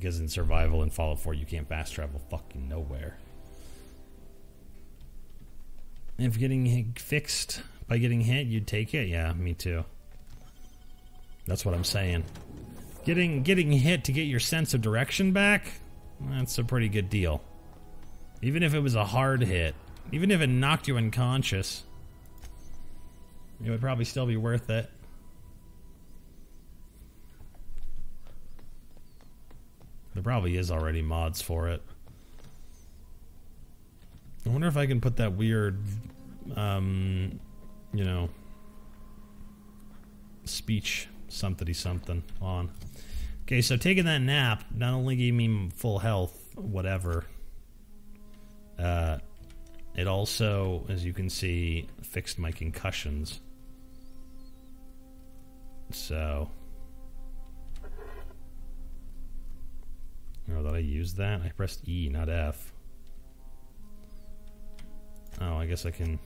because in survival in Fallout 4 you can't fast travel fucking nowhere. If getting fixed by getting hit, you'd take it? Yeah, me too. That's what I'm saying. Getting hit to get your sense of direction back, that's a pretty good deal. Even if it was a hard hit, even if it knocked you unconscious, it would probably still be worth it. There probably is already mods for it. I wonder if I can put that weird, you know, speech something on. Okay, so taking that nap not only gave me full health, whatever, it also, as you can see, fixed my concussions. So... Oh, did I use that? I pressed E, not F. Oh, I guess I can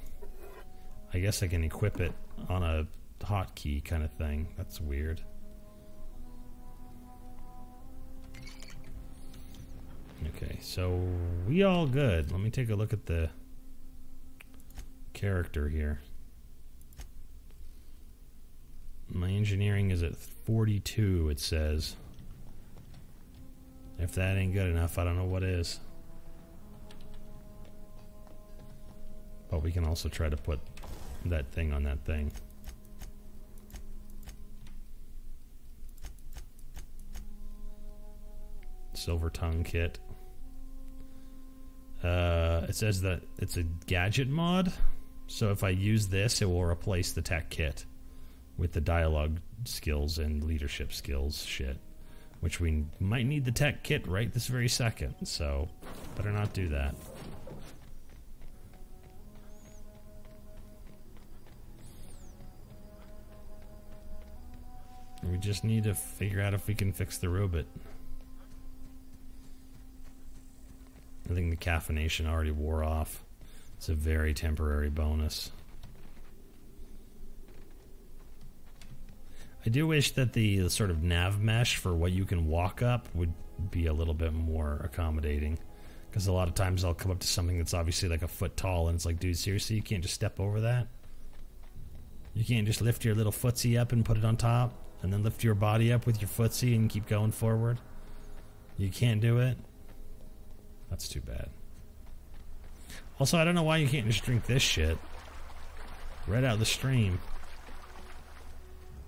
equip it on a hotkey kind of thing. That's weird. Okay, so we all good. Let me take a look at the character here. My engineering is at 42, it says. If that ain't good enough, I don't know what is. But we can also try to put that thing on that thing. Silver tongue kit. It says that it's a gadget mod. So if I use this, it will replace the tech kit with the dialogue skills and leadership skills shit. Which we might need the tech kit right this very second, so better not do that. We just need to figure out if we can fix the robot. I think the caffeination already wore off. It's a very temporary bonus. I do wish that the sort of nav mesh for what you can walk up would be a little bit more accommodating. Because a lot of times I'll come up to something that's obviously like a foot tall and it's like, dude, seriously, you can't just step over that? You can't just lift your little footsie up and put it on top? And then lift your body up with your footsie and keep going forward? You can't do it? That's too bad. Also, I don't know why you can't just drink this shit right out of the stream.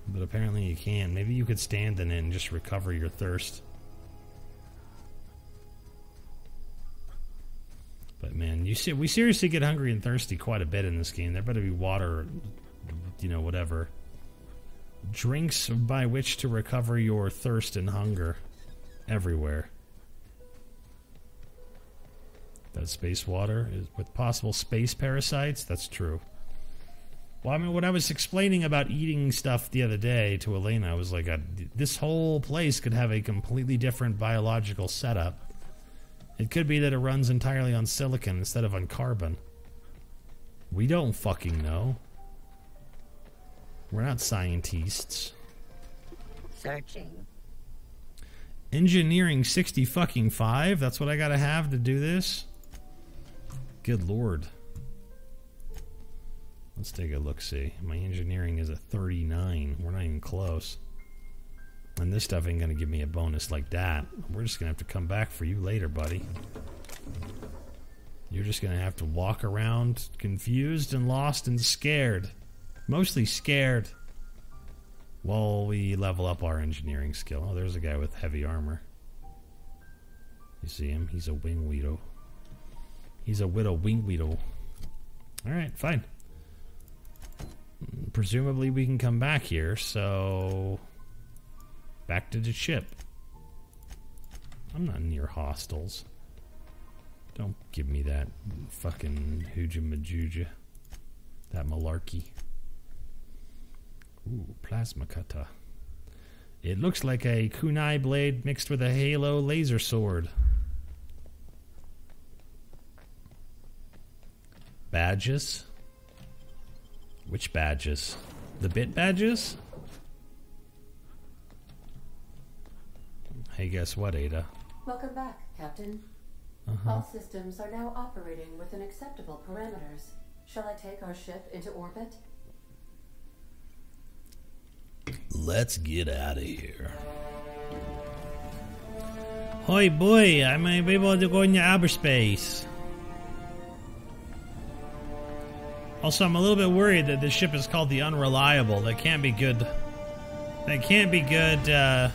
But apparently you can. Maybe you could stand in it and just recover your thirst. But man, we seriously get hungry and thirsty quite a bit in this game. There better be water, you know, whatever. Drinks by which to recover your thirst and hunger everywhere. That space water is with possible space parasites? That's true. Well, I mean, when I was explaining about eating stuff the other day to Elena, I was like, this whole place could have a completely different biological setup. It could be that it runs entirely on silicon instead of on carbon. We don't fucking know. We're not scientists. Searching. Engineering 60 fucking 5? That's what I gotta have to do this? Good lord. Let's take a look-see. My engineering is a 39. We're not even close. And this stuff ain't gonna give me a bonus like that. We're just gonna have to come back for you later, buddy. You're just gonna have to walk around confused and lost and scared. Mostly scared. While we level up our engineering skill. Oh, there's a guy with heavy armor. You see him? He's a wing weedo. He's a widow wing weedo. Alright, fine. Presumably we can come back here, so... Back to the ship. I'm not near hostiles. Don't give me that fucking hooja-majooja. That malarkey. Ooh, plasma cutter. It looks like a kunai blade mixed with a halo laser sword. Badges? Which badges? The bit badges? Hey, guess what, Ada? Welcome back, Captain. All systems are now operating within acceptable parameters. Shall I take our ship into orbit? Let's get out of here. Hoi boy, I might be able to go into outer space. Also, I'm a little bit worried that this ship is called the Unreliable. That can't be good. That can't be good,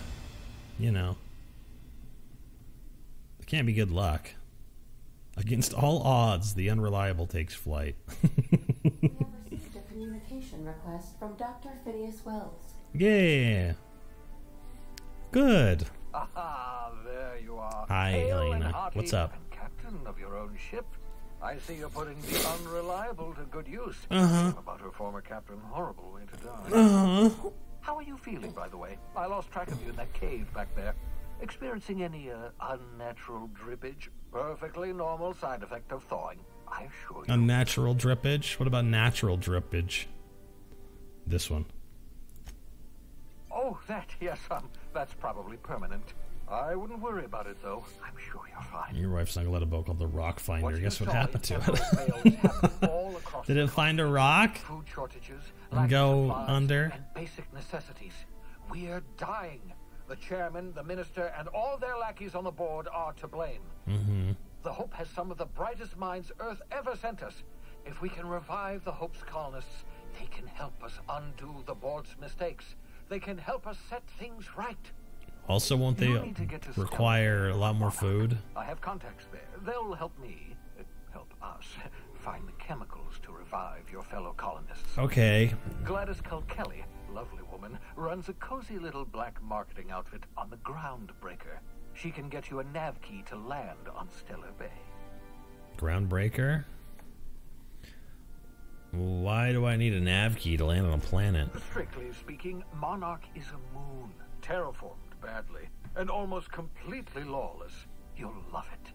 you know. It can't be good luck. Against all odds, the Unreliable takes flight. We have received a communication request from Dr. Phineas Welles. Yeah. Good. Ah, there you are. Hi, Hail and Elena. hearty What's up? and captain of your own ship. I see you're putting the Unreliable to good use. About her former captain, horrible way to die. How are you feeling, by the way? I lost track of you in that cave back there. Experiencing any unnatural drippage? Perfectly normal side effect of thawing, I assure you. Unnatural drippage? What about natural drippage? This one. Oh, that, yes, that's probably permanent. I wouldn't worry about it, though. I'm sure you're fine. Your wife snuggled a boat called the Rock Finder. Guess what happened to it? Did it find a rock? Food shortages, And go under? and basic necessities. We're dying. The chairman, the minister, and all their lackeys on the board are to blame. The Hope has some of the brightest minds Earth ever sent us. If we can revive the Hope's colonists, they can help us undo the board's mistakes. They can help us set things right. Also, won't they require a lot more food? I have contacts there. They'll help me, help us, find the chemicals to revive your fellow colonists. Okay. Gladys Kelly, lovely woman, runs a cozy little black marketing outfit on the Groundbreaker. She can get you a nav key to land on Stellar Bay. Groundbreaker? Why do I need a nav key to land on a planet? Strictly speaking, Monarch is a moon, terraformed badly, and almost completely lawless. You'll love it.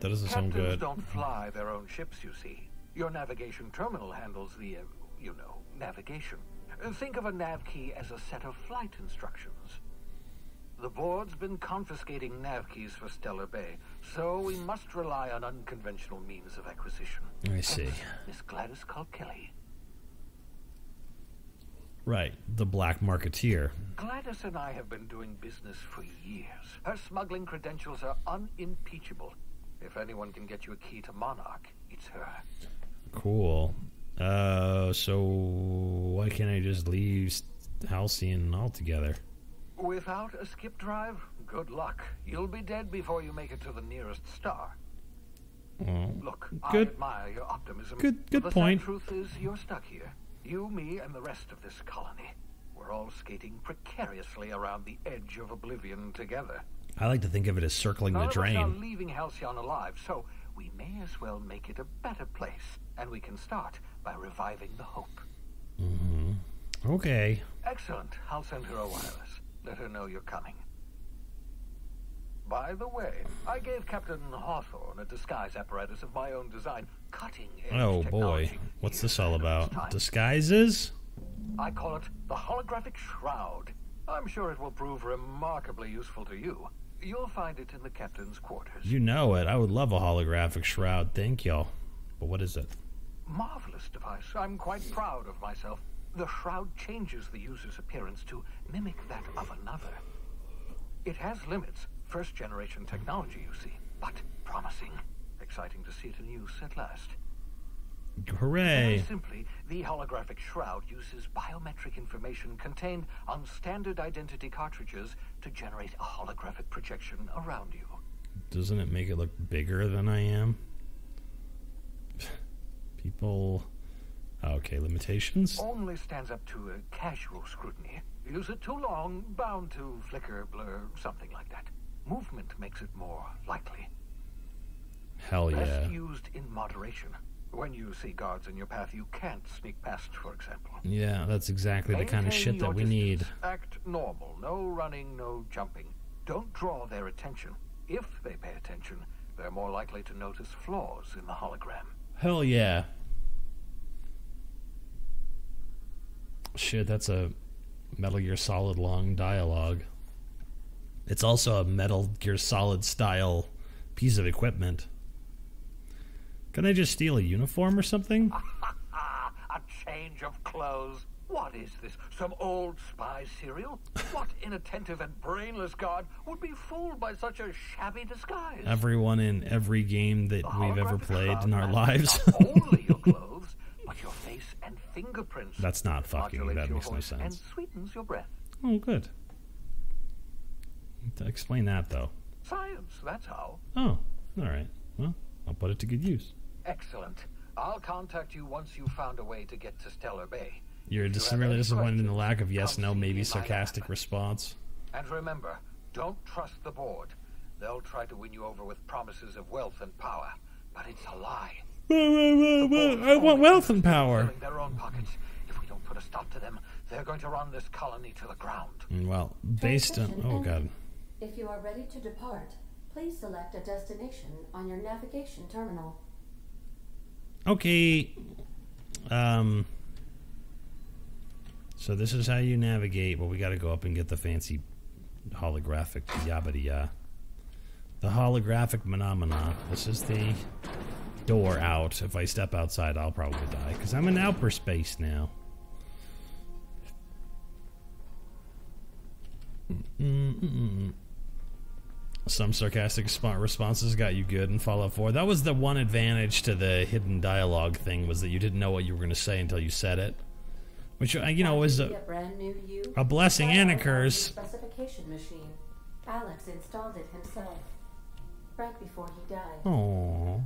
That doesn't sound Captains good. don't fly their own ships, you see. Your navigation terminal handles the, navigation. Think of a nav key as a set of flight instructions. The board's been confiscating nav keys for Stellar Bay, so we must rely on unconventional means of acquisition. I see. Hence, Miss Gladys Kelly. Right, the black marketeer. Gladys and I have been doing business for years. Her smuggling credentials are unimpeachable. If anyone can get you a key to Monarch, it's her. Cool. So why can't I just leave Halcyon altogether? Without a skip drive, good luck. You'll be dead before you make it to the nearest star. Well, Look, good. I admire your optimism. Good The point. sad truth is, you're stuck here. You, me, and the rest of this colony. We're all skating precariously around the edge of oblivion together. I like to think of it as circling the None of us are drain. leaving Halcyon alive, so we may as well make it a better place. And we can start by reviving the Hope. Okay. Excellent. I'll send her a wireless. Let her know you're coming. By the way, I gave Captain Hawthorne a disguise apparatus of my own design. Cutting-edge Oh boy. technology. What's this all about? Time. Disguises? I call it the holographic shroud. I'm sure it will prove remarkably useful to you. You'll find it in the captain's quarters. You know it. I would love a holographic shroud. Thank y'all. But what is it? Marvelous device. I'm quite proud of myself. The shroud changes the user's appearance to mimic that of another. It has limits. First-generation technology, you see, but promising. Exciting to see it in use at last. Hooray. Very simply, the holographic shroud uses biometric information contained on standard identity cartridges to generate a holographic projection around you. Doesn't it make it look bigger than I am? People... Okay, limitations? Only stands up to a casual scrutiny. Use it too long, bound to flicker, blur, something like that. Movement makes it more likely. Hell yeah. Best used in moderation. When you see guards in your path you can't sneak past, for example. Yeah, that's exactly the kind of Maintain shit that your we distance. need. Act normal. No running, no jumping. Don't draw their attention. If they pay attention, they're more likely to notice flaws in the hologram. Hell yeah. Shit, that's a Metal Gear Solid long dialogue. It's also a Metal Gear Solid style piece of equipment. Can I just steal a uniform or something? A change of clothes. What is this? Some old spy serial? What inattentive and brainless guard would be fooled by such a shabby disguise? Everyone in every game that we've ever played in our lives. Not only your clothes, but your face and fingerprints. That's not fucking. That makes no and sense. sweetens your breath. Oh, good. Explain that, though. Science, that's how. Oh, all right. Well, I'll put it to good use. Excellent. I'll contact you once you've found a way to get to Stellar Bay. You're just really disappointed in the lack of yes, no, maybe sarcastic response. And remember, don't trust the board. They'll try to win you over with promises of wealth and power, but it's a lie. I want wealth and power. Filling their own pockets. If we don't put a stop to them, they're going to run this colony to the ground. Well, based on... Oh, God. If you are ready to depart, please select a destination on your navigation terminal. Okay. So this is how you navigate. Well, we got to go up and get the fancy holographic yabba-ya. The holographic phenomena. This is the door out. If I step outside, I'll probably die, because I'm in outer space now. Some sarcastic responses got you good in Fallout 4. That was the one advantage to the hidden dialogue thing, was that you didn't know what you were going to say until you said it. Which, you know, was a blessing and a curse. Specification machine. Alex installed it himself right before he died. Aww.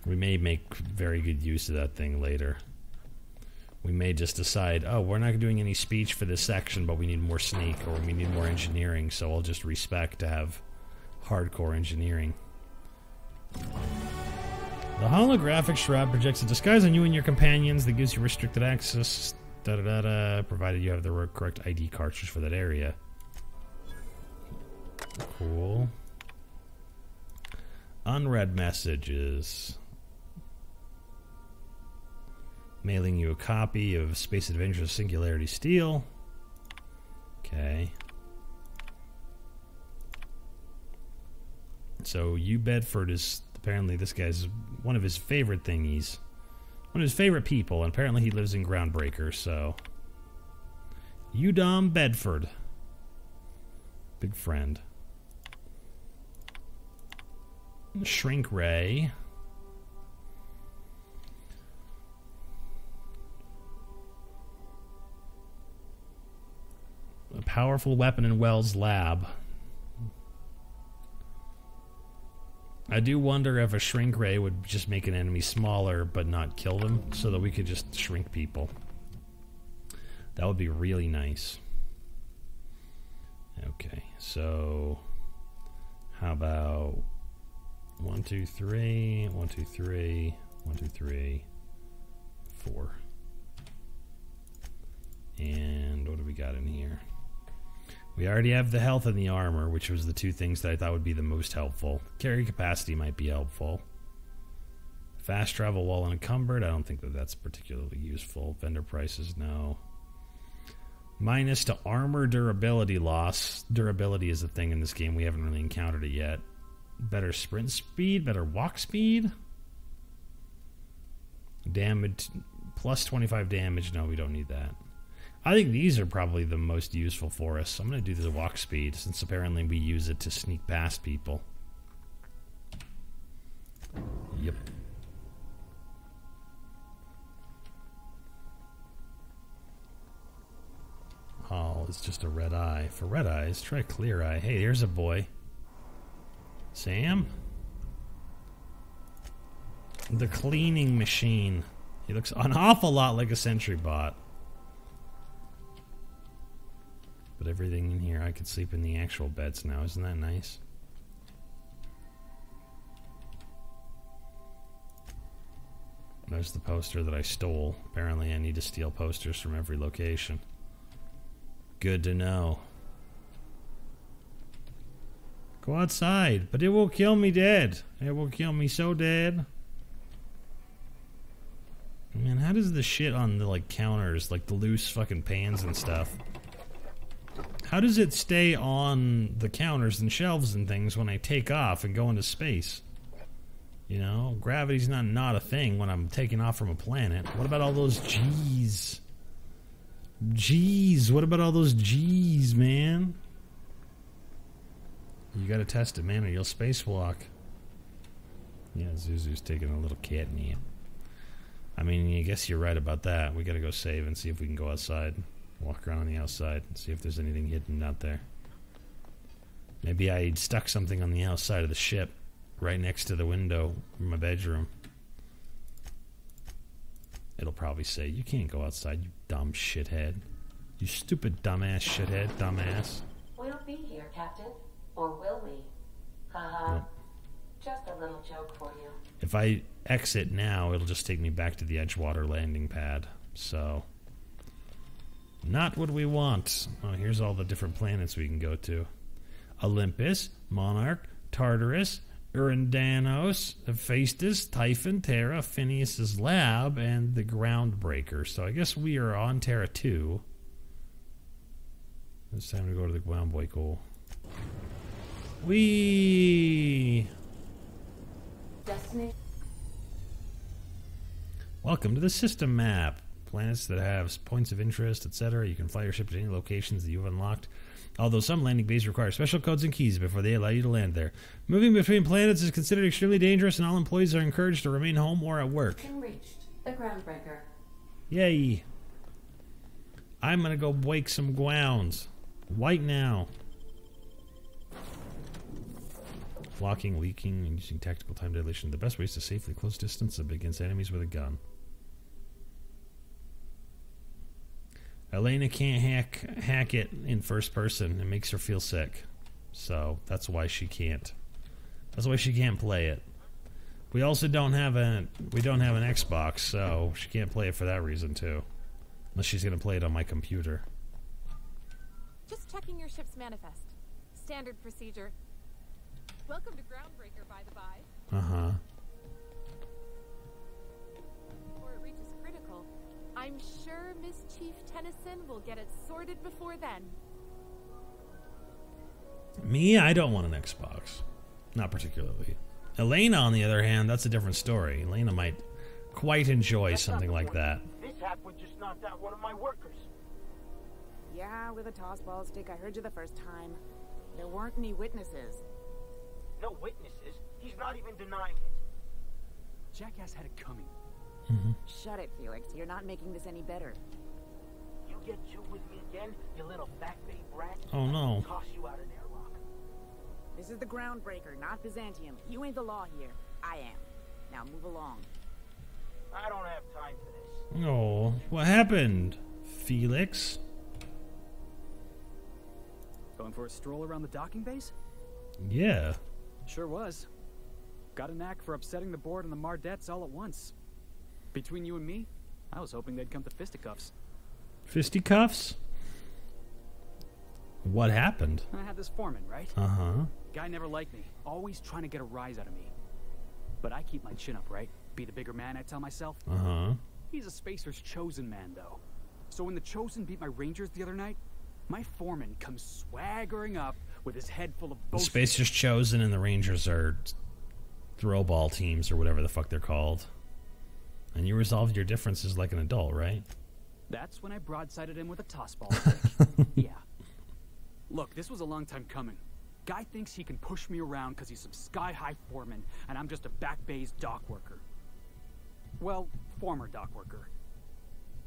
We may make very good use of that thing later. We may just decide, oh, we're not doing any speech for this section, but we need more sneak, or we need more engineering, so I'll just respec to have hardcore engineering. The holographic shroud projects a disguise on you and your companions that gives you restricted access, provided you have the correct ID cartridge for that area. Cool. Unread messages. Mailing you a copy of Space Adventures Singularity Steel. Okay. So, U Bedford is apparently this guy's one of his favorite thingies. One of his favorite people, and apparently he lives in Groundbreaker, so. Udom Bedford. Big friend. Shrink Ray. A powerful weapon in Wells' lab. I do wonder if a shrink ray would just make an enemy smaller but not kill them, so that we could just shrink people. That would be really nice. Okay, so how about 1, 2, 3, 1, 2, 3, 1, 2, 3, 4. And what do we got in here? We already have the health and the armor, which was the two things that I thought would be the most helpful. Carry capacity might be helpful. Fast travel while unencumbered, I don't think that that's particularly useful. Vendor prices, no. Minus to armor durability loss. Durability is a thing in this game. We haven't really encountered it yet. Better sprint speed, better walk speed. Damage, plus 25 damage. No, we don't need that. I think these are probably the most useful for us. I'm going to do the walk speed, since apparently we use it to sneak past people. Yep. Oh, it's just a red eye. For red eyes, try clear eye. Hey, here's a boy. Sam? The cleaning machine. He looks an awful lot like a sentry bot. But everything in here, I could sleep in the actual beds now. Isn't that nice? There's the poster that I stole. Apparently I need to steal posters from every location. Good to know. Go outside, but it will kill me dead. It will kill me so dead. Man, how does the shit on the, like, counters, like the loose fucking pans and stuff, How does it stay on the counters and shelves and things when I take off and go into space? You know, gravity's not a thing when I'm taking off from a planet. What about all those G's? G's, what about all those G's, man? You gotta test it, man, or you'll spacewalk. Yeah, Zuzu's taking a little cat nap. I mean, I guess you're right about that. We gotta go save and see if we can go outside. Walk around on the outside and see if there's anything hidden out there. Maybe I stuck something on the outside of the ship, right next to the window in my bedroom. It'll probably say, "You can't go outside, you dumb shithead. You stupid dumbass shithead, dumbass." We'll be here, Captain. Or will we? Haha. Nope. Just a little joke for you. If I exit now, it'll just take me back to the Edgewater landing pad. So, not what we want. Oh, here's all the different planets we can go to. Olympus, Monarch, Tartarus, Urandanos, Hephaestus, Typhon, Terra, Phineas's Lab, and the Groundbreaker. So I guess we are on Terra 2. It's time to go to the Groundbreaker. Whee! Destiny. Welcome to the system map. Planets that have points of interest, etc. You can fly your ship to any locations that you've unlocked. Although some landing bases require special codes and keys before they allow you to land there. Moving between planets is considered extremely dangerous, and all employees are encouraged to remain home or at work. Mission reached. The Groundbreaker. Yay! I'm gonna go break some grounds. Right now. Flocking, leaking, and using tactical time dilation. The best way is to safely close distance up against enemies with a gun. Elena can't hack it in first person. It makes her feel sick. So that's why she can't. That's why she can't play it. We also don't have an Xbox, so she can't play it for that reason too. Unless she's gonna play it on my computer. Just checking your ship's manifest. Standard procedure. Welcome to Groundbreaker, by the by. Uh-huh. Before it reaches critical, I'm sure Miss Chief Tennyson will get it sorted before then. Me, I don't want an Xbox. Not particularly. Elena, on the other hand, that's a different story. Elena might quite enjoy something like that. This halfway just knocked out one of my workers. Yeah, with a tossball stick. I heard you the first time. There weren't any witnesses. No witnesses. He's not even denying it. Jackass had it coming. Mm-hmm. Shut it, Felix. You're not making this any better. You get you with me again, you little back-bay brat. Oh no. I'll toss you out an airlock. This is the Groundbreaker, not Byzantium. You ain't the law here. I am. Now move along. I don't have time for this. Oh, what happened, Felix? Going for a stroll around the docking base? Yeah. Sure was. Got a knack for upsetting the board and the Mardettes all at once. Between you and me, I was hoping they'd come to fisticuffs. Fisticuffs? What happened? I had this foreman, right? Uh-huh. Guy never liked me, always trying to get a rise out of me. But I keep my chin up, right? Be the bigger man, I tell myself. Uh-huh. He's a Spacer's chosen man, though. So when the Chosen beat my Rangers the other night, my foreman comes swaggering up with his head full of The boastful. Spacers Chosen and the Rangers are throwball teams or whatever the fuck they're called. And you resolved your differences like an adult, right? That's when I broadsided him with a tossball stick. Yeah. Look, this was a long time coming. Guy thinks he can push me around because he's some sky-high foreman, and I'm just a back bay's dock worker. Well, former dock worker.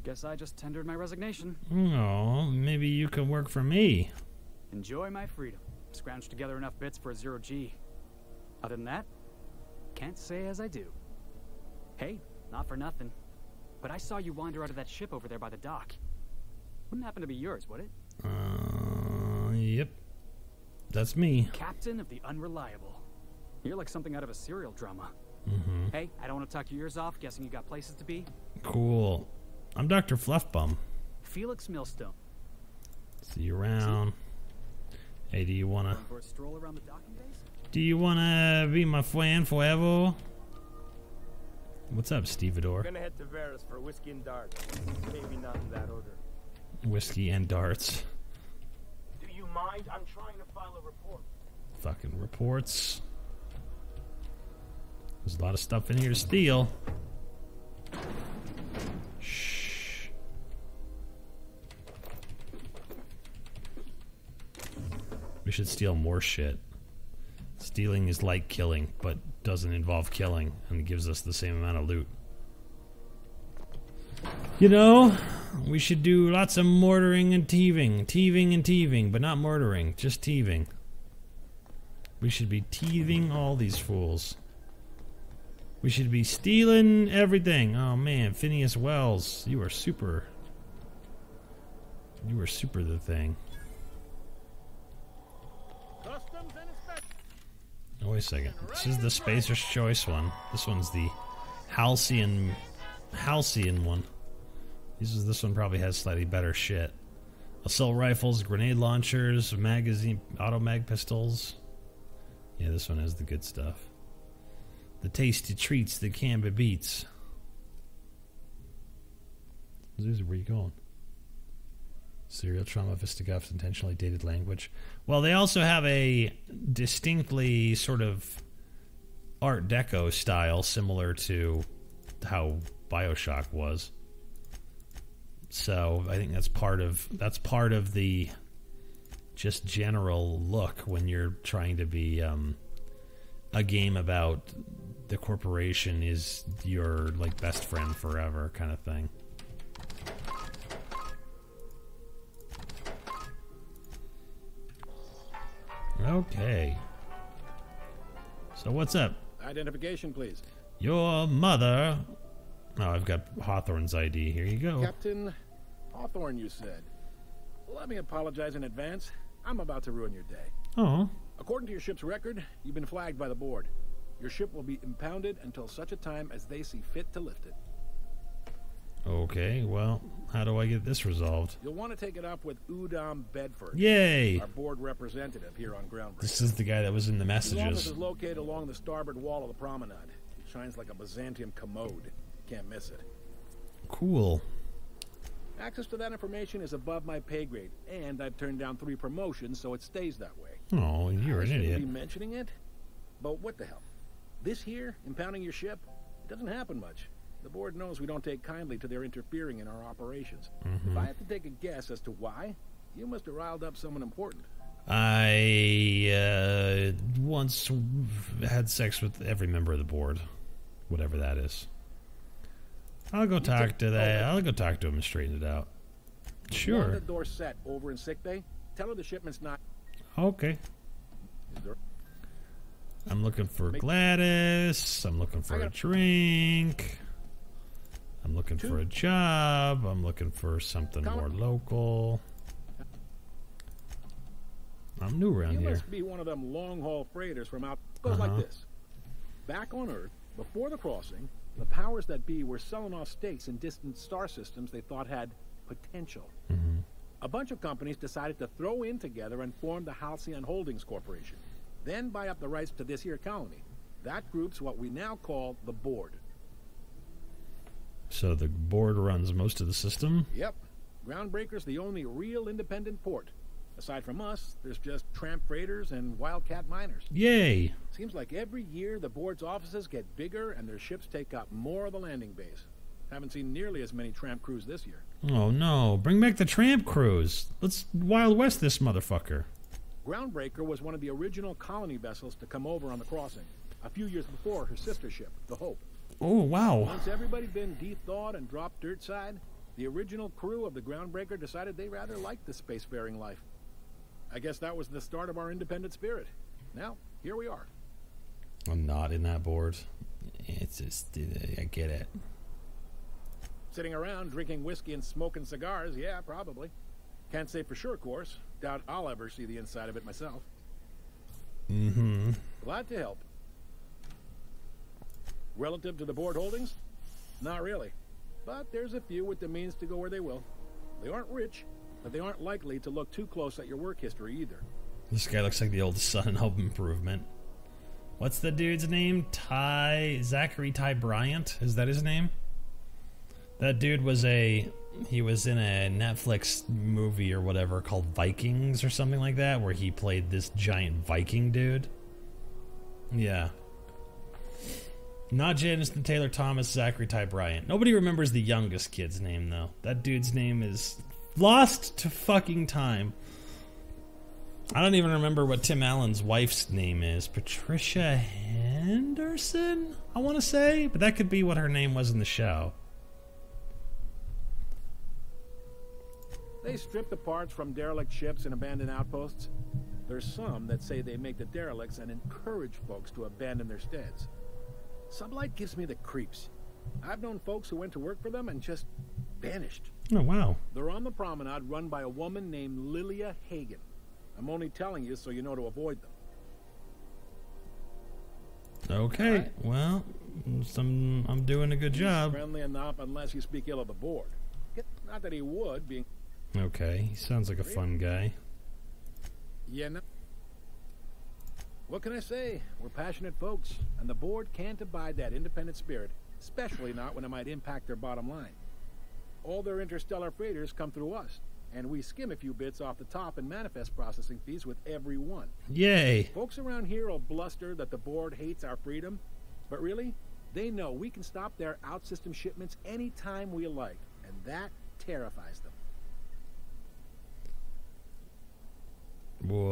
Guess I just tendered my resignation. Oh, maybe you can work for me. Enjoy my freedom. Scrounged together enough bits for a 0G. Other than that, can't say as I do. Hey, not for nothing, but I saw you wander out of that ship over there by the dock. Wouldn't happen to be yours, would it? Yep. That's me. Captain of the Unreliable. You're like something out of a serial drama. Mm-hmm. Hey, I don't want to talk your ears off, guessing you got places to be. Cool. I'm Dr. Fluffbum. Felix Millstone. See you around. Hey, do you wanna... For a stroll around the docking base? Do you wanna be my friend forever? What's up, Stevedore? We're gonna head to Varus for whiskey and darts. Maybe not in that order. Whiskey and darts. Do mind? I'm trying to file a report. Fucking reports. There's a lot of stuff in here to steal. Shh. We should steal more shit. Stealing is like killing, but doesn't involve killing, and it gives us the same amount of loot. You know, we should do lots of mortaring and teeving. Teeving and teeving, but not murdering, just teeving. We should be teeving all these fools. We should be stealing everything. Oh man, Phineas Welles, you are super. You are super the thing. Customs and inspection. Oh, wait a second. This is the Spacer's Choice one. This one's the Halcyon one. This one probably has slightly better shit. Assault rifles, grenade launchers, magazine, auto mag pistols. Yeah, this one has the good stuff. The tasty treats that can be beats. Zuzu, where you going? Serial trauma, fisticuffs, intentionally dated language. Well, they also have a distinctly sort of Art Deco style, similar to how BioShock was. So I think that's part of the just general look when you're trying to be a game about the corporation is your like best friend forever kind of thing. Okay. So what's up? Identification, please. Your mother. Oh, I've got Hawthorne's ID. Here you go. Captain Hawthorne, you said. Let me apologize in advance. I'm about to ruin your day. Oh. According to your ship's record, you've been flagged by the board. Your ship will be impounded until such a time as they see fit to lift it. Okay, well, how do I get this resolved? You'll want to take it up with Udom Bedford. Yay! Our board representative here on Groundbreaker. This is the guy that was in the messages. His office is located along the starboard wall of the promenade. It shines like a Byzantium commode. Can't miss it. Cool. Access to that information is above my pay grade, and I've turned down 3 promotions, so it stays that way. Oh, you're an idiot. I shouldn't be mentioning it, but what the hell? This here, impounding your ship, it doesn't happen much. The board knows we don't take kindly to their interfering in our operations. If I have to take a guess as to why, you must have riled up someone important. I once had sex with every member of the board, whatever that is. I'll go talk to that. I'll go talk to him and straighten it out. Sure. The door set over in sickbay. Tell her the shipment's not. Okay. I'm looking for Gladys. I'm looking for a drink. I'm looking for a job. I'm looking for something more local. I'm new around here. You must be one of them long-haul freighters from out. Goes like this. Back on Earth, before the crossing, the powers that be were selling off stakes in distant star systems they thought had potential. A bunch of companies decided to throw in together and form the Halcyon Holdings Corporation. Then buy up the rights to this here colony. That group's what we now call the board. So the board runs most of the system? Yep. Groundbreaker's the only real independent port. Aside from us, there's just tramp freighters and wildcat miners. Yay! Seems like every year the board's offices get bigger and their ships take up more of the landing base. Haven't seen nearly as many tramp crews this year. Oh no, bring back the tramp crews. Let's Wild West this motherfucker. Groundbreaker was one of the original colony vessels to come over on the crossing, a few years before her sister ship, the Hope. Oh, wow. Once everybody'd been de-thawed and dropped dirt side, the original crew of the Groundbreaker decided they rather liked the spacefaring life. I guess that was the start of our independent spirit. Now, here we are. I'm not in that board. It's just, I get it. Sitting around drinking whiskey and smoking cigars, yeah, probably. Can't say for sure, of course. Doubt I'll ever see the inside of it myself. Glad to help. Relative to the board holdings? Not really. But there's a few with the means to go where they will. They aren't rich, but they aren't likely to look too close at your work history either. This guy looks like the old son in Home Improvement. What's the dude's name? Zachary Ty Bryant? Is that his name? That dude was he was in a Netflix movie or whatever called Vikings or something like that, where he played this giant Viking dude. Yeah. Not Janiston Taylor Thomas, Zachary Ty Bryant. Nobody remembers the youngest kid's name, though. That dude's name is lost to fucking time. I don't even remember what Tim Allen's wife's name is. Patricia Henderson, I want to say? But that could be what her name was in the show. They strip the parts from derelict ships and abandoned outposts. There's some that say they make the derelicts and encourage folks to abandon their steads. Sublight gives me the creeps. I've known folks who went to work for them and just vanished. Oh, wow. They're on the promenade run by a woman named Lilia Hagen. I'm only telling you so you know to avoid them. Okay, right. Well, I'm doing a good job. He's friendly enough unless you speak ill of the board. Not that he would, being... Okay, he sounds like a fun guy. Yeah, no. What can I say? We're passionate folks, and the board can't abide that independent spirit, especially not when it might impact their bottom line. All their interstellar freighters come through us, and we skim a few bits off the top in manifest processing fees with every one. Yay! Folks around here will bluster that the board hates our freedom, but really, they know we can stop their out-system shipments anytime we like, and that terrifies them. Well,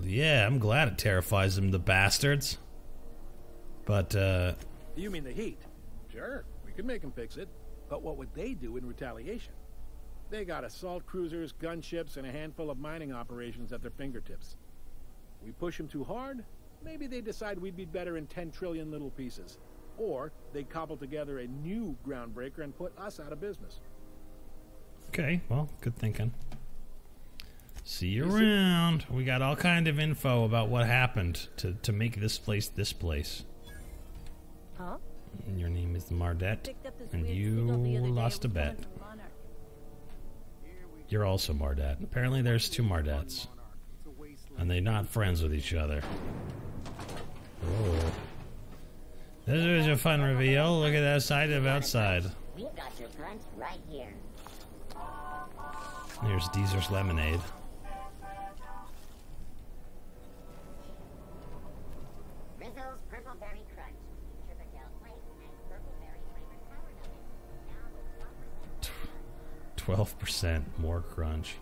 yeah, I'm glad it terrifies them, the bastards. But, You mean the heat? Sure, we could make them fix it. But what would they do in retaliation? They got assault cruisers, gunships, and a handful of mining operations at their fingertips. We push them too hard, maybe they decide we'd be better in 10 trillion little pieces. Or they cobble together a new groundbreaker and put us out of business. Okay, well, good thinking. See you around. We got all kind of info about what happened to make this place this place. Huh? And your name is Mardette, and you lost a bet. You're also Mardette. Apparently there's two Mardettes. And they're not friends with each other. Oh. This was a fun reveal. Look at that side of outside. We've got your front right here. Here's Deezer's lemonade. Rizzo's Purple Berry Crunch. Tripadel Flakes and Purple Berry flavored sour nuggets. Now with 12% more crunch.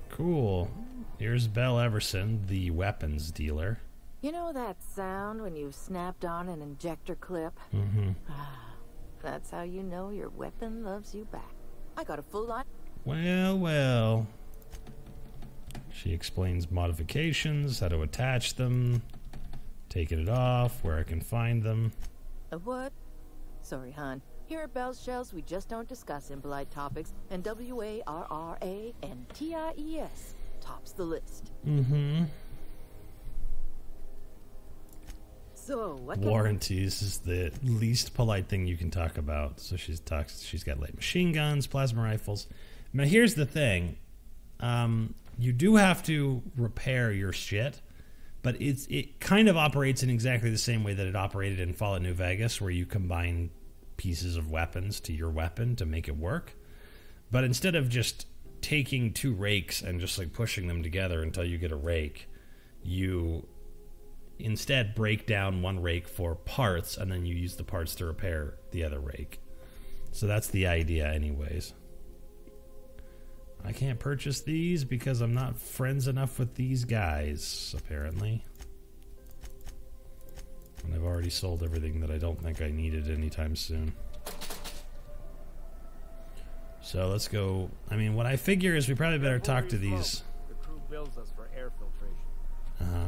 Cool. Here's Belle Everson, the weapons dealer. You know that sound when you've snapped on an injector clip? Mm-hmm. That's how you know your weapon loves you back. I got a full line. Well, well. She explains modifications, how to attach them, taking it off, where I can find them. A what? Sorry, hon. Here at Bell's Shells, we just don't discuss impolite topics, and WARRANTIES tops the list. Mm-hmm. So, what warranties is the least polite thing you can talk about. So she's got light machine guns, plasma rifles. Now here's the thing. You do have to repair your shit, but it kind of operates in exactly the same way that it operated in Fallout New Vegas, where you combine pieces of weapons to your weapon to make it work. But instead of just taking two rakes and just like pushing them together until you get a rake, you instead break down one rake for parts, and then you use the parts to repair the other rake. So that's the idea anyways. I can't purchase these because I'm not friends enough with these guys, apparently. And I've already sold everything that I don't think I needed anytime soon. So let's go. I mean, what I figure is we probably better talk to these. The crew bills us for air filtration. I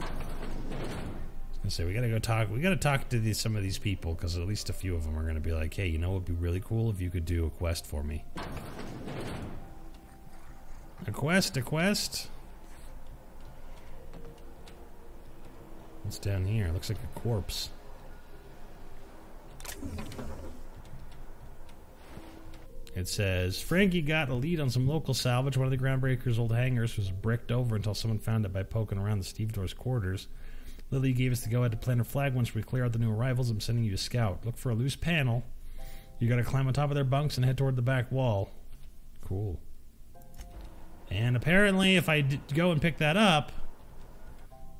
was gonna say we gotta go talk. We gotta talk to some of these people, because at least a few of them are gonna be like, "Hey, you know, it'd be really cool if you could do a quest for me." A quest. What's down here? Looks like a corpse. It says, Frankie got a lead on some local salvage. One of the Groundbreaker's old hangars was bricked over until someone found it by poking around the stevedores' quarters. Lily gave us the go-ahead to plant her flag. Once we clear out the new arrivals, I'm sending you to scout. Look for a loose panel. You gotta climb on top of their bunks and head toward the back wall. Cool. And apparently, if I go and pick that up,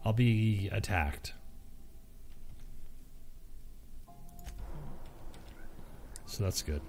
I'll be attacked. So that's good.